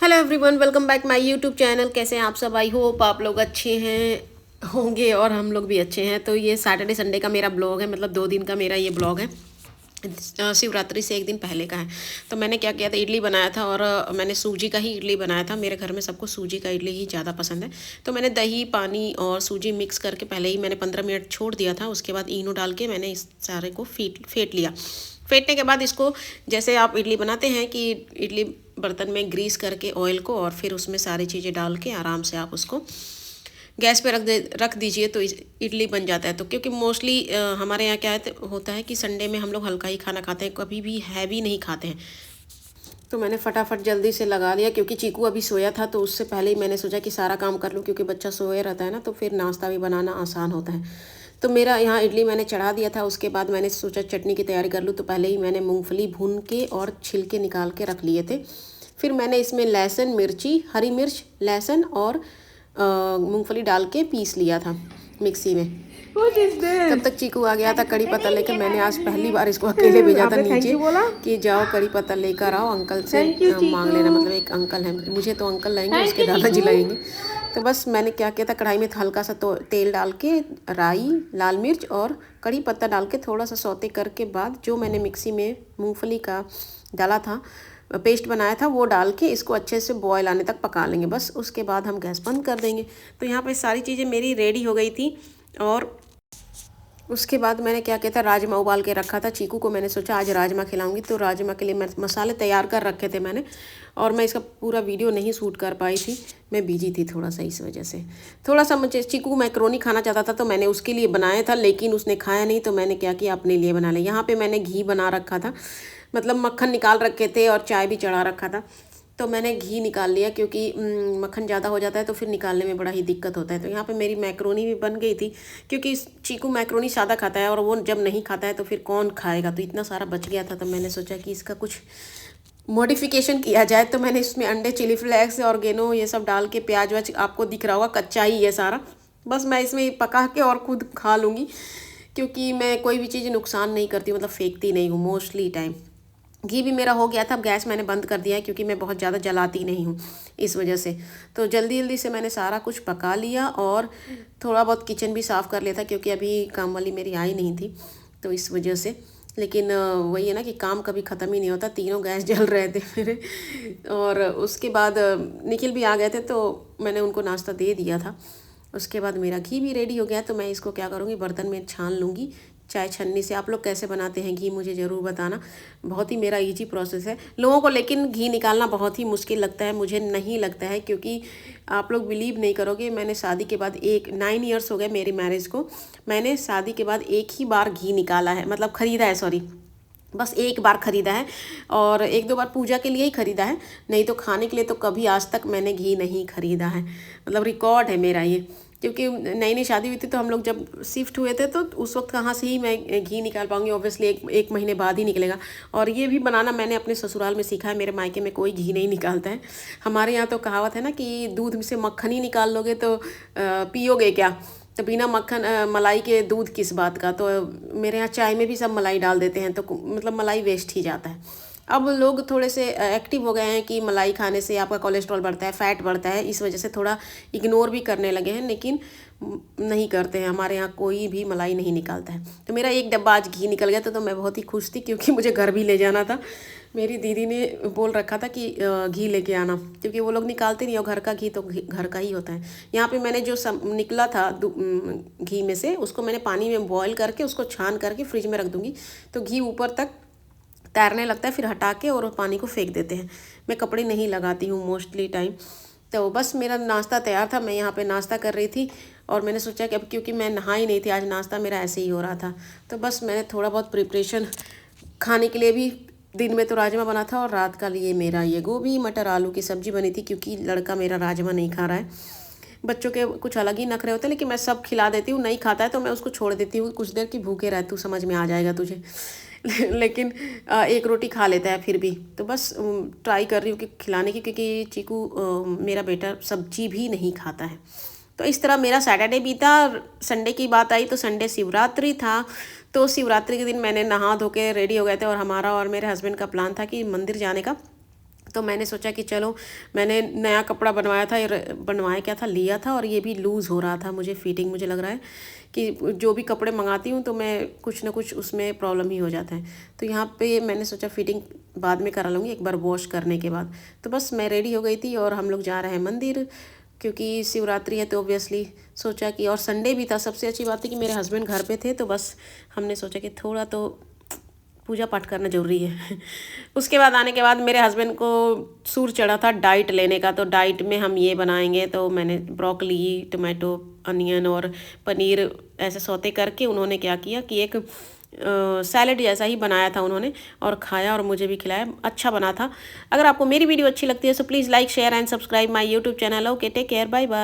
Hello everyone, welcome back my YouTube channel. कैसे हैं आप सब? आई होप आप लोग अच्छे हैं होंगे और हम लोग भी अच्छे हैं। तो ये सैटरडे संडे का मेरा ब्लॉग है, मतलब 2 दिन का मेरा ये ब्लॉग है। शिवरात्रि से एक दिन पहले का है। तो मैंने क्या किया था, इडली बनाया था और मैंने सूजी का ही इडली बनाया था। मेरे घर में सबको सूजी का इडली ही ज़्यादा पसंद है। तो मैंने दही, पानी और सूजी मिक्स करके पहले ही मैंने 15 मिनट छोड़ दिया था। उसके बाद इनो डाल के मैंने इस सारे को फेंट लिया। फेंटने के बाद इसको, जैसे आप इडली बनाते हैं कि इडली बर्तन में ग्रीस करके ऑयल को, और फिर उसमें सारी चीज़ें डाल के आराम से आप उसको गैस पे रख दीजिए तो इडली बन जाता है। तो क्योंकि मोस्टली हमारे यहाँ क्या है होता है कि संडे में हम लोग हल्का ही खाना खाते हैं, कभी भी हैवी नहीं खाते हैं। तो मैंने फटाफट जल्दी से लगा लिया, क्योंकि चीकू अभी सोया था तो उससे पहले ही मैंने सोचा कि सारा काम कर लूँ, क्योंकि बच्चा सोया रहता है ना, तो फिर नाश्ता भी बनाना आसान होता है। तो मेरा यहाँ इडली मैंने चढ़ा दिया था। उसके बाद मैंने सोचा चटनी की तैयारी कर लूँ, तो पहले ही मैंने मूंगफली भून के और छिलके निकाल के रख लिए थे। फिर मैंने इसमें लहसुन, मिर्ची, हरी मिर्च, लहसुन और मूंगफली डाल के पीस लिया था मिक्सी में। तब तक चीकू आ गया था कड़ी पत्ता लेकर। मैंने आज पहली बार इसको अकेले भेजा था नीचे कि जाओ कड़ी पत्ता लेकर आओ, अंकल से मांग लेना। मतलब एक अंकल है, मुझे तो अंकल लाएंगे, उसके दादाजी लाएंगे। तो बस मैंने क्या किया था, कढ़ाई में हल्का सा तो तेल डाल के राई, लाल मिर्च और कड़ी पत्ता डाल के थोड़ा सा सौते करके बाद जो मैंने मिक्सी में मूंगफली का डाला था, पेस्ट बनाया था, वो डाल के इसको अच्छे से बॉयल आने तक पका लेंगे। बस उसके बाद हम गैस बंद कर देंगे। तो यहाँ पे सारी चीज़ें मेरी रेडी हो गई थी। और उसके बाद मैंने क्या किया था, राजमा उबाल के रखा था। चीकू को मैंने सोचा आज राजमा खिलाऊंगी, तो राजमा के लिए मैं मसाले तैयार कर रखे थे मैंने। और मैं इसका पूरा वीडियो नहीं शूट कर पाई थी, मैं बिजी थी थोड़ा सा, इस वजह से। थोड़ा सा मुझे, चीकू मैक्रोनी खाना चाहता था तो मैंने उसके लिए बनाया था, लेकिन उसने खाया नहीं। तो मैंने क्या किया, अपने लिए बना लिया। यहाँ पर मैंने घी बना रखा था, मतलब मक्खन निकाल रखे थे और चाय भी चढ़ा रखा था। तो मैंने घी निकाल लिया, क्योंकि मक्खन ज़्यादा हो जाता है तो फिर निकालने में बड़ा ही दिक्कत होता है। तो यहाँ पे मेरी मैक्रोनी भी बन गई थी, क्योंकि चीकू मैक्रोनी सादा खाता है और वो जब नहीं खाता है तो फिर कौन खाएगा। तो इतना सारा बच गया था, तो मैंने सोचा कि इसका कुछ मॉडिफिकेशन किया जाए। तो मैंने इसमें अंडे, चिली फ्लेक्स, ऑर्गेनो ये सब डाल के, प्याज वाज आपको दिख रहा होगा कच्चा ही है सारा। बस मैं इसमें पका के और खुद खा लूँगी, क्योंकि मैं कोई भी चीज़ नुकसान नहीं करती, मतलब फेंकती नहीं हूँ मोस्टली टाइम। घी भी मेरा हो गया था। अब गैस मैंने बंद कर दिया है, क्योंकि मैं बहुत ज़्यादा जलाती नहीं हूँ इस वजह से। तो जल्दी जल्दी से मैंने सारा कुछ पका लिया और थोड़ा बहुत किचन भी साफ़ कर लिया था, क्योंकि अभी काम वाली मेरी आई नहीं थी, तो इस वजह से। लेकिन वही है ना कि काम कभी ख़त्म ही नहीं होता। तीनों गैस जल रहे थे मेरे। और उसके बाद निखिल भी आ गए थे, तो मैंने उनको नाश्ता दे दिया था। उसके बाद मेरा घी भी रेडी हो गया, तो मैं इसको क्या करूँगी, बर्तन में छान लूँगी चाय छन्नी से। आप लोग कैसे बनाते हैं घी, मुझे ज़रूर बताना। बहुत ही मेरा इजी प्रोसेस है लोगों को, लेकिन घी निकालना बहुत ही मुश्किल लगता है, मुझे नहीं लगता है। क्योंकि आप लोग बिलीव नहीं करोगे, मैंने शादी के बाद 9 ईयर्स हो गए मेरी मैरिज को। मैंने शादी के बाद एक ही बार घी निकाला है, मतलब ख़रीदा है, सॉरी, बस एक बार ख़रीदा है। और एक दो बार पूजा के लिए ही ख़रीदा है, नहीं तो खाने के लिए तो कभी आज तक मैंने घी नहीं ख़रीदा है। मतलब रिकॉर्ड है मेरा ये। क्योंकि नई नई शादी हुई थी, तो हम लोग जब शिफ्ट हुए थे, तो उस वक्त कहाँ से ही मैं घी निकाल पाऊंगी। ऑब्वियसली एक महीने बाद ही निकलेगा। और ये भी बनाना मैंने अपने ससुराल में सीखा है, मेरे मायके में कोई घी नहीं निकालता है। हमारे यहाँ तो कहावत है ना कि दूध से मक्खन ही निकाल लोगे तो पियोगे क्या। तो बिना मक्खन मलाई के दूध किस बात का। तो मेरे यहाँ चाय में भी सब मलाई डाल देते हैं, तो मतलब मलाई वेस्ट ही जाता है। अब लोग थोड़े से एक्टिव हो गए हैं कि मलाई खाने से आपका कोलेस्ट्रॉल बढ़ता है, फैट बढ़ता है, इस वजह से थोड़ा इग्नोर भी करने लगे हैं। लेकिन नहीं करते हैं, हमारे यहाँ कोई भी मलाई नहीं निकालता है। तो मेरा एक डब्बा आज घी निकल गया था, तो मैं बहुत ही खुश थी, क्योंकि मुझे घर भी ले जाना था। मेरी दीदी ने बोल रखा था कि घी लेके आना, क्योंकि वो लोग निकालते नहीं, और घर का घी तो घर का ही होता है। यहाँ पे मैंने जो निकला था घी में से, उसको मैंने पानी में बॉयल करके उसको छान करके फ्रिज में रख दूँगी, तो घी ऊपर तक तैरने लगता है, फिर हटा के और पानी को फेंक देते हैं। मैं कपड़े नहीं लगाती हूँ मोस्टली टाइम। तो बस मेरा नाश्ता तैयार था, मैं यहाँ पे नाश्ता कर रही थी। और मैंने सोचा कि अब, क्योंकि मैं नहाई नहीं थी आज, नाश्ता मेरा ऐसे ही हो रहा था, तो बस मैंने थोड़ा बहुत प्रिपरेशन खाने के लिए भी। दिन में तो राजमा बना था, और रात का लिए मेरा ये गोभी मटर आलू की सब्ज़ी बनी थी, क्योंकि लड़का मेरा राजमा नहीं खा रहा है। बच्चों के कुछ अलग ही नखरे होते हैं, लेकिन मैं सब खिला देती हूँ। नहीं खाता है तो मैं उसको छोड़ देती हूँ कुछ देर की, भूखे रह, तू समझ में आ जाएगा तुझे। लेकिन एक रोटी खा लेता है फिर भी। तो बस ट्राई कर रही हूँ कि खिलाने की, क्योंकि चीकू मेरा बेटा सब्जी भी नहीं खाता है। तो इस तरह मेरा सैटरडे बीता। संडे की बात आई तो संडे शिवरात्रि था। तो शिवरात्रि के दिन मैंने नहा धो के रेडी हो गए थे, और हमारा और मेरे हस्बैंड का प्लान था कि मंदिर जाने का। तो मैंने सोचा कि चलो, मैंने नया कपड़ा बनवाया था, बनवाया क्या था, लिया था, और ये भी लूज़ हो रहा था मुझे फिटिंग। मुझे लग रहा है कि जो भी कपड़े मंगाती हूँ तो मैं कुछ ना कुछ उसमें प्रॉब्लम ही हो जाता है। तो यहाँ पे मैंने सोचा फिटिंग बाद में करा लूँगी, एक बार वॉश करने के बाद। तो बस मैं रेडी हो गई थी और हम लोग जा रहे हैं मंदिर, क्योंकि शिवरात्रि है तो ऑब्वियसली सोचा कि, और संडे भी था। सबसे अच्छी बात है कि मेरे हस्बैंड घर पे थे, तो बस हमने सोचा कि थोड़ा तो पूजा पाठ करना ज़रूरी है। उसके बाद आने के बाद मेरे हस्बैंड को सूर चढ़ा था डाइट लेने का, तो डाइट में हम ये बनाएंगे। तो मैंने ब्रोकली, टमाटो, अनियन और पनीर ऐसे सौते करके उन्होंने क्या किया कि एक सैलेड जैसा ही बनाया था उन्होंने, और खाया और मुझे भी खिलाया। अच्छा बना था। अगर आपको मेरी वीडियो अच्छी लगती है तो please like, share and subscribe my YouTube channel. Okay, take care, bye bye.